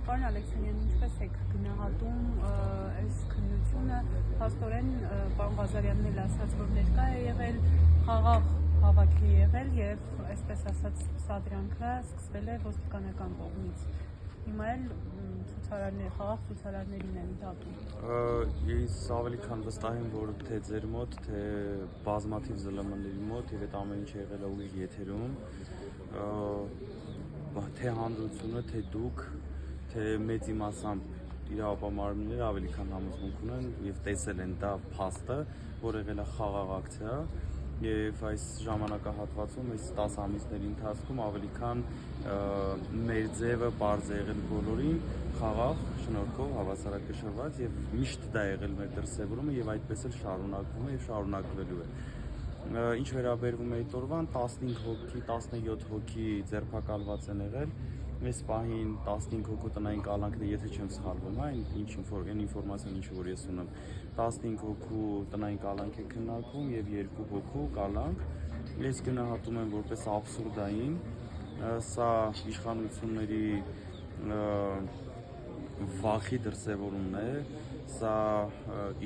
Պարոն Ալեքսանյան, ինչպես եք գնահատում այս քննությունը, փաստորեն պարոն Ղազարյանն էլ ասաց, որ ներկա է եղել, խաղաղ հավաք է եղել եւ այսպես ասած սադրանքը սկսվել է ոստիկանական կողմից։ Հիմա էլ խաղաղ ցուցարարներին են դատում։ Ես ավելի քան վստահ եմ, որ թե ձեր մոտ, թե բազմաթիվ ԶԼՄ-ների մոտ եւ այդ ամեն ինչը եղել է ուղիղ եթերում, թե հանրությունը, թե դուք, թե մեծ իմաստամբ իրավապահ ավելի քան համոզմունք ունեն եւ տեսել են դա փաստը, որ եղել է խաղաղ ակցիա եւ այս ժամանակահատվածում, այս 10 ամիսների ընթացքում ավելի քան մեր ձևը բարձ է եղել բոլորին խաղաղ շնորհքով հավասարակշռված եւ միշտ դա եղել մեր դրսեւորումը եւ այդպես էլ շարունակվում է եւ շարունակվելու է։ Ինչ վերաբերվում է այդ օրվան 15 հոգի, 17 հոգի ձերբակալված են եղել։ Այս պահին 15 հոգու տնային կալանքն է, եթե չեմ սխալվում, այն ինֆորմացիան, ինչը որ ես ունեմ, 15 հոգու տնային կալանք է քննարկվում եւ 2 հոգու կալանք։ Ես գնահատում եմ որպես աբսուրդային, սա իշխանությունների վախի դրսևորումն է, սա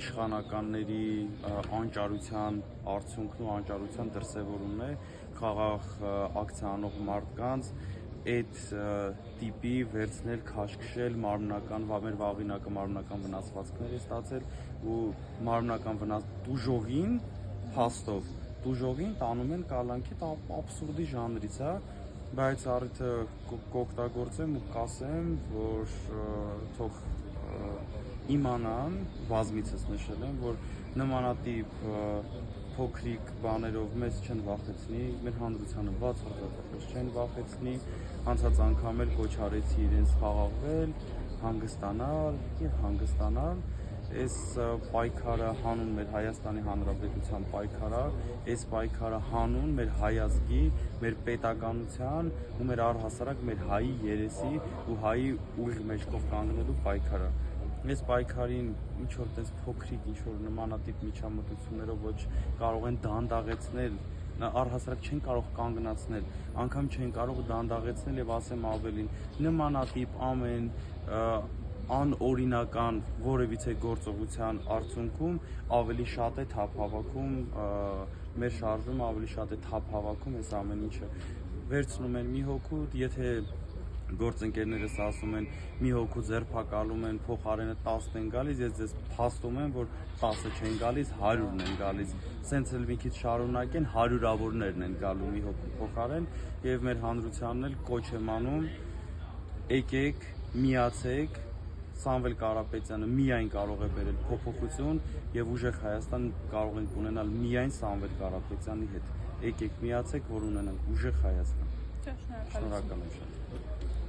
իշխանականների անճարության արդյունքն ու անճարության դրսևորումն է, խաղաղ ակցիա անող մարդկանց այդ տիպի վերցնել, քաշքշել մարմնական, մեր վաղինակը մարմնական վնասվածքներ է ստացել ու մարմնական տուժողին փաստով, տուժողին տանում են կալանքի, դա աբսուրդի ժանրից է, բայց առիթը կօգտագործեմ ու կասեմ, որ թող իմանան, բազմիցս նշել եմ, որ նմանատիպ փոքրիկ բաներով մեզ չեն վախեցնի, մեր հանրությանը բացարձակապես չեն վախեցնի, անցած անգամ էլ կոչ արեցի իրենց խաղաղվել, հանգստանալ, այս պայքարը հանուն մեր Հայաստանի Հանրապետության պայքարա, այս պայքարը հանուն մեր հայազգի, մեր պետականության ու մեր առհասարակ մեր հայի երեսի ու հայի ուղիղ մեջքով կանգնելու պայքարա։ Այս պայքարին ինչ որ տես փոքրիկ, ինչ որ նմանատիպ միջամտություններով ոչ կարող են դանդաղեցնել, առհասարակ չեն կարող կանգնացնել, անգամ չեն կարող դանդաղեցնել եւ ասեմ ավելին, նմանատիպ ամեն անօրինական որևիցե գործողության արդյունքում ավելի շատ է թափ հավաքում մեր շարժումը, ավելի շատ է թափ հավաքում այս ամեն ինչը։ Վերցնում են մի հոգու, եթե գործընկերներս ասում են մի հոգու ձերբակալում են, փոխարենը 10 են գալիս, ես ձեզ փաստում եմ, որ 10-ը չեն գալիս, 100-ն են գալիս, սենց էլ մի քիչ շարունակեն, հարյուրավորներն են գալու մի հոգու փոխարեն եւ մեր հանրությանն էլ կոչ եմ անում, եկեք, միացեք, Սամվել Կարապետյանը միայն կարող է բերել փոփոխություն եւ ուժեղ Հայաստան կարող ենք ունենալ միայն Սամվել Կարապետյանի հետ։ Եկեք միացեք, որ ունենանք ուժեղ Հայաստան։ Շնորհակալ եմ։